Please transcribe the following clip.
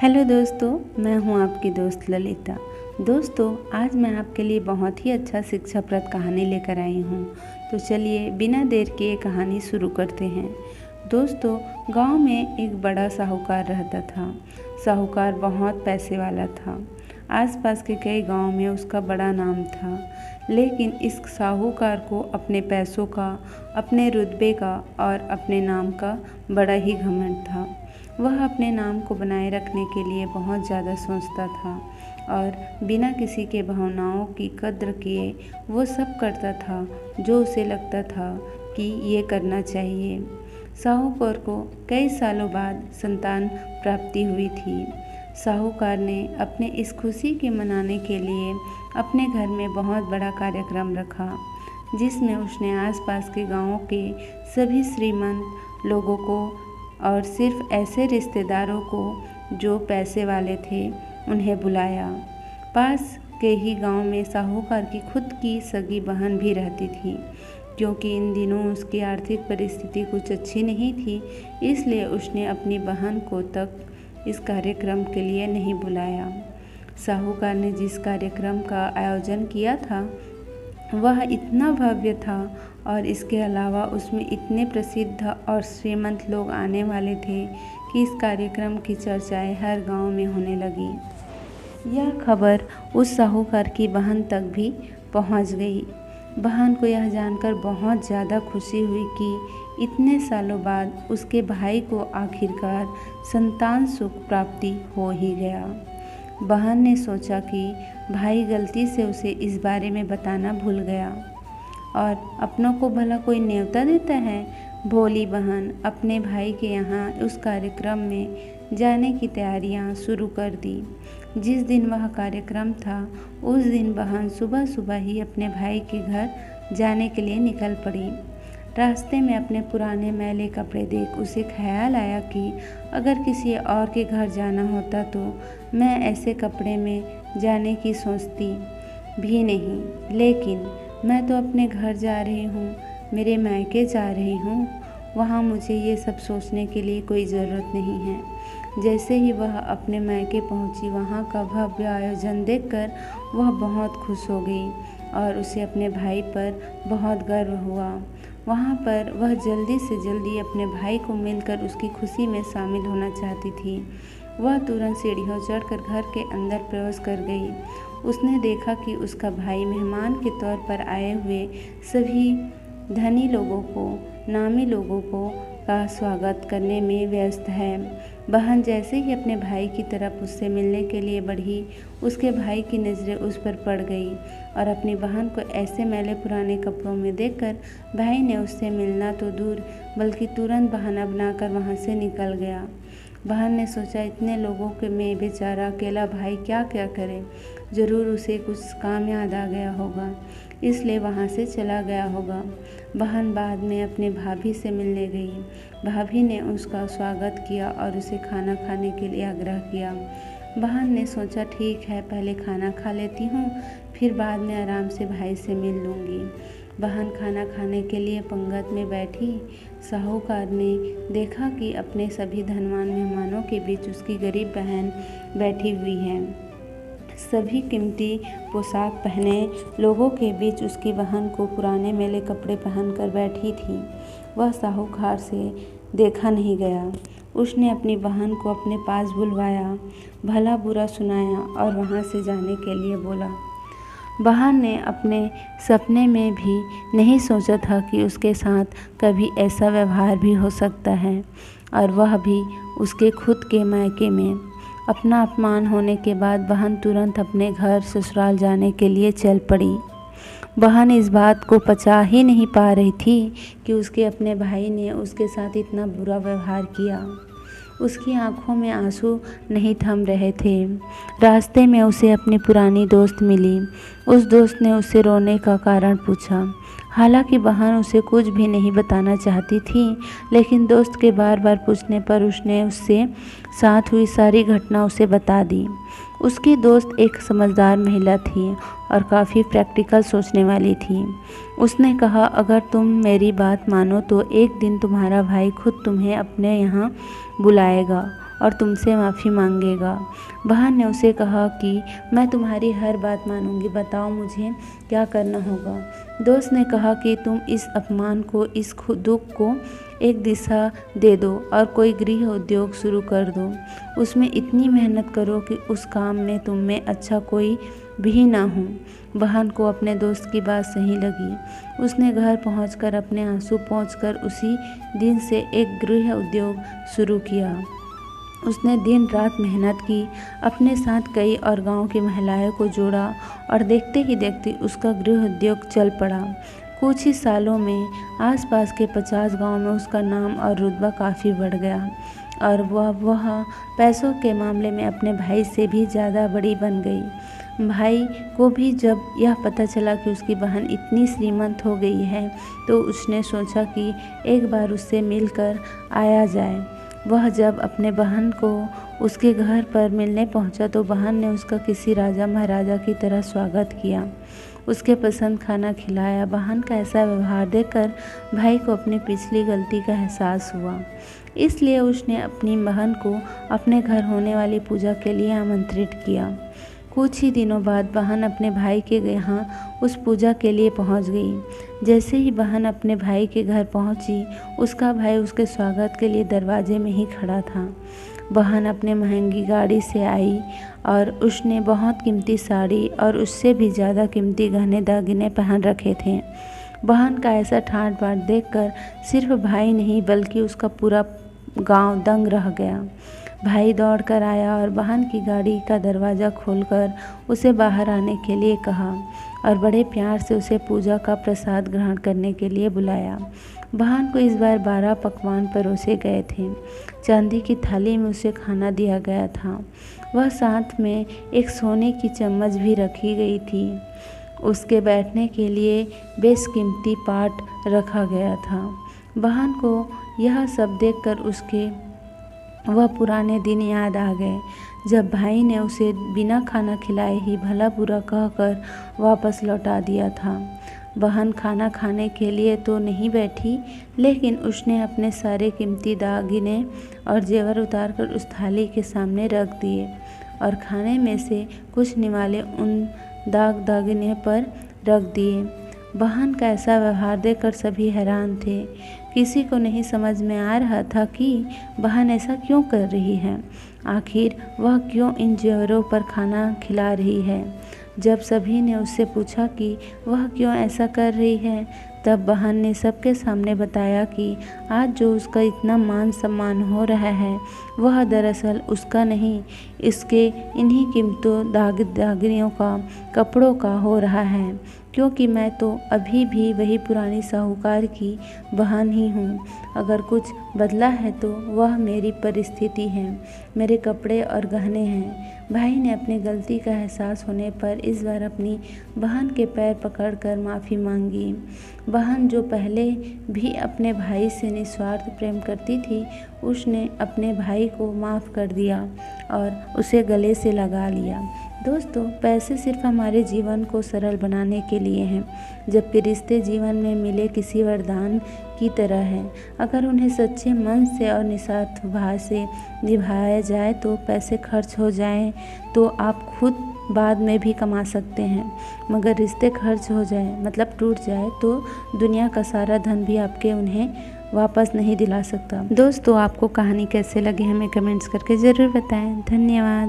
Hello दोस्तों, मैं हूं आपकी दोस्त ललिता। दोस्तों, आज मैं आपके लिए बहुत ही अच्छा शिक्षाप्रद कहानी लेकर आई हूं। तो चलिए बिना देर किए कहानी शुरू करते हैं। दोस्तों, गांव में एक बड़ा साहूकार रहता था। साहूकार बहुत पैसे वाला था। आसपास के कई गांव में उसका बड़ा नाम था, लेकिन इस साहूकार को अपने पैसों का, अपने रुतबे का और अपने नाम का बड़ा ही घमंड था। वह अपने नाम को बनाए रखने के लिए बहुत ज़्यादा सोचता था और बिना किसी के भावनाओं की कद्र किए वो सब करता था जो उसे लगता था कि ये करना चाहिए। साहूकार को कई सालों बाद संतान प्राप्ति हुई थी। साहूकार ने अपने इस खुशी के मनाने के लिए अपने घर में बहुत बड़ा कार्यक्रम रखा, जिसमें उसने आसपास के गांवों के सभी श्रीमंत लोगों को और सिर्फ ऐसे रिश्तेदारों को जो पैसे वाले थे उन्हें बुलाया। पास के ही गांव में साहूकार की खुद की सगी बहन भी रहती थी। क्योंकि इन दिनों उसकी आर्थिक परिस्थिति कुछ अच्छी नहीं थी, इसलिए उसने अपनी बहन को तक इस कार्यक्रम के लिए नहीं बुलाया। साहूकार ने जिस कार्यक्रम का आयोजन किया था वह इतना भव्य था और इसके अलावा उसमें इतने प्रसिद्ध और श्रीमंत लोग आने वाले थे कि इस कार्यक्रम की चर्चाएं हर गांव में होने लगी। यह खबर उस साहूकार की बहन तक भी पहुंच गई। बहन को यह जानकर बहुत ज़्यादा खुशी हुई कि इतने सालों बाद उसके भाई को आखिरकार संतान सुख प्राप्ति हो ही गया। बहन ने सोचा कि भाई गलती से उसे इस बारे में बताना भूल गया और अपनों को भला कोई न्योता देता है। भोली बहन अपने भाई के यहाँ उस कार्यक्रम में जाने की तैयारियां शुरू कर दी। जिस दिन वह कार्यक्रम था उस दिन बहन सुबह सुबह ही अपने भाई के घर जाने के लिए निकल पड़ी। रास्ते में अपने पुराने मैले कपड़े देख उसे ख्याल आया कि अगर किसी और के घर जाना होता तो मैं ऐसे कपड़े में जाने की सोचती भी नहीं, लेकिन मैं तो अपने घर जा रही हूँ, मेरे मायके जा रही हूँ, वहाँ मुझे ये सब सोचने के लिए कोई ज़रूरत नहीं है। जैसे ही वह अपने मायके पहुँची, वहाँ का भव्य आयोजन देखकर वह बहुत खुश हो गई और उसे अपने भाई पर बहुत गर्व हुआ। वहाँ पर वह जल्दी से जल्दी अपने भाई को मिलकर उसकी खुशी में शामिल होना चाहती थी। वह तुरंत सीढ़ियों चढ़कर घर के अंदर प्रवेश कर गई। उसने देखा कि उसका भाई मेहमान के तौर पर आए हुए सभी धनी लोगों को, नामी लोगों को का स्वागत करने में व्यस्त है। बहन जैसे ही अपने भाई की तरफ उससे मिलने के लिए बढ़ी, उसके भाई की नज़रें उस पर पड़ गई और अपनी बहन को ऐसे मैले पुराने कपड़ों में देखकर भाई ने उससे मिलना तो दूर बल्कि तुरंत बहाना बनाकर वहाँ से निकल गया। बहन ने सोचा, इतने लोगों के में बेचारा अकेला भाई क्या क्या करे, ज़रूर उसे कुछ काम याद आ गया होगा, इसलिए वहाँ से चला गया होगा। बहन बाद में अपने भाभी से मिलने गई। भाभी ने उसका स्वागत किया और उसे खाना खाने के लिए आग्रह किया। बहन ने सोचा, ठीक है, पहले खाना खा लेती हूँ, फिर बाद में आराम से भाई से मिल लूँगी। बहन खाना खाने के लिए पंगत में बैठी। साहूकार ने देखा कि अपने सभी धनवान मेहमानों के बीच उसकी गरीब बहन बैठी हुई है। सभी कीमती पोशाक पहने लोगों के बीच उसकी बहन को पुराने मैले कपड़े पहनकर बैठी थी। वह साहूकार से देखा नहीं गया। उसने अपनी बहन को अपने पास बुलवाया, भला बुरा सुनाया और वहाँ से जाने के लिए बोला। बहन ने अपने सपने में भी नहीं सोचा था कि उसके साथ कभी ऐसा व्यवहार भी हो सकता है, और वह भी उसके खुद के मायके में। अपना अपमान होने के बाद बहन तुरंत अपने घर ससुराल जाने के लिए चल पड़ी। बहन इस बात को पचा ही नहीं पा रही थी कि उसके अपने भाई ने उसके साथ इतना बुरा व्यवहार किया। उसकी आंखों में आंसू नहीं थम रहे थे। रास्ते में उसे अपनी पुरानी दोस्त मिली। उस दोस्त ने उससे रोने का कारण पूछा। हालांकि बहन उसे कुछ भी नहीं बताना चाहती थी, लेकिन दोस्त के बार बार पूछने पर उसने उससे साथ हुई सारी घटना उसे बता दी। उसकी दोस्त एक समझदार महिला थी और काफ़ी प्रैक्टिकल सोचने वाली थी। उसने कहा, अगर तुम मेरी बात मानो तो एक दिन तुम्हारा भाई खुद तुम्हें अपने यहाँ बुलाएगा और तुमसे माफ़ी मांगेगा। बहन ने उसे कहा कि मैं तुम्हारी हर बात मानूंगी, बताओ मुझे क्या करना होगा। दोस्त ने कहा कि तुम इस अपमान को, इस दुख को एक दिशा दे दो और कोई गृह उद्योग शुरू कर दो। उसमें इतनी मेहनत करो कि उस काम में तुम में अच्छा कोई भी ना हो। बहन को अपने दोस्त की बात सही लगी। उसने घर पहुंचकर अपने आंसू पोंछकर उसी दिन से एक गृह उद्योग शुरू किया। उसने दिन रात मेहनत की, अपने साथ कई और गांव की महिलाओं को जोड़ा और देखते ही देखते उसका गृह उद्योग चल पड़ा। कुछ ही सालों में आसपास के 50 गांव में उसका नाम और रुतबा काफ़ी बढ़ गया और वह पैसों के मामले में अपने भाई से भी ज़्यादा बड़ी बन गई। भाई को भी जब यह पता चला कि उसकी बहन इतनी श्रीमंत हो गई है तो उसने सोचा कि एक बार उससे मिलकर आया जाए। वह जब अपने बहन को उसके घर पर मिलने पहुंचा तो बहन ने उसका किसी राजा महाराजा की तरह स्वागत किया, उसके पसंद खाना खिलाया। बहन का ऐसा व्यवहार देखकर भाई को अपनी पिछली गलती का एहसास हुआ, इसलिए उसने अपनी बहन को अपने घर होने वाली पूजा के लिए आमंत्रित किया। कुछ ही दिनों बाद बहन अपने भाई के यहाँ उस पूजा के लिए पहुँच गई। जैसे ही बहन अपने भाई के घर पहुँची, उसका भाई उसके स्वागत के लिए दरवाजे में ही खड़ा था। बहन अपने महंगी गाड़ी से आई और उसने बहुत कीमती साड़ी और उससे भी ज़्यादा कीमती गहने दागिने पहन रखे थे। बहन का ऐसा ठाट बाट देखकर सिर्फ भाई नहीं बल्कि उसका पूरा गांव दंग रह गया। भाई दौड़कर आया और बहन की गाड़ी का दरवाज़ा खोलकर उसे बाहर आने के लिए कहा और बड़े प्यार से उसे पूजा का प्रसाद ग्रहण करने के लिए बुलाया। बहन को इस बार 12 पकवान परोसे गए थे। चांदी की थाली में उसे खाना दिया गया था। वह साथ में एक सोने की चम्मच भी रखी गई थी। उसके बैठने के लिए बेशकीमती पाट रखा गया था। बहन को यह सब देखकर वह पुराने दिन याद आ गए जब भाई ने उसे बिना खाना खिलाए ही भला बुरा कहकर वापस लौटा दिया था। बहन खाना खाने के लिए तो नहीं बैठी, लेकिन उसने अपने सारे कीमती दागिने और जेवर उतारकर उस थाली के सामने रख दिए और खाने में से कुछ निवाले उन दागिने पर रख दिए। बहन का ऐसा व्यवहार देखकर सभी हैरान थे। किसी को नहीं समझ में आ रहा था कि बहन ऐसा क्यों कर रही है, आखिर वह क्यों इन जेवरों पर खाना खिला रही है। जब सभी ने उससे पूछा कि वह क्यों ऐसा कर रही है, तब बहन ने सबके सामने बताया कि आज जो उसका इतना मान सम्मान हो रहा है वह दरअसल उसका नहीं, इसके इन्हीं कीमतों दागिनों का, कपड़ों का हो रहा है, क्योंकि मैं तो अभी भी वही पुरानी साहूकार की बहन ही हूँ। अगर कुछ बदला है तो वह मेरी परिस्थिति है, मेरे कपड़े और गहने हैं। भाई ने अपनी गलती का एहसास होने पर इस बार अपनी बहन के पैर पकड़कर माफ़ी मांगी। बहन जो पहले भी अपने भाई से निस्वार्थ प्रेम करती थी, उसने अपने भाई को माफ़ कर दिया और उसे गले से लगा लिया। दोस्तों, पैसे सिर्फ हमारे जीवन को सरल बनाने के लिए हैं, जबकि रिश्ते जीवन में मिले किसी वरदान की तरह है। अगर उन्हें सच्चे मन से और निस्वार्थ भाव से निभाया जाए तो पैसे खर्च हो जाएं तो आप खुद बाद में भी कमा सकते हैं, मगर रिश्ते खर्च हो जाए मतलब टूट जाए तो दुनिया का सारा धन भी आपके उन्हें वापस नहीं दिला सकता। दोस्तों, आपको कहानी कैसे लगी हमें कमेंट्स करके ज़रूर बताएं। धन्यवाद।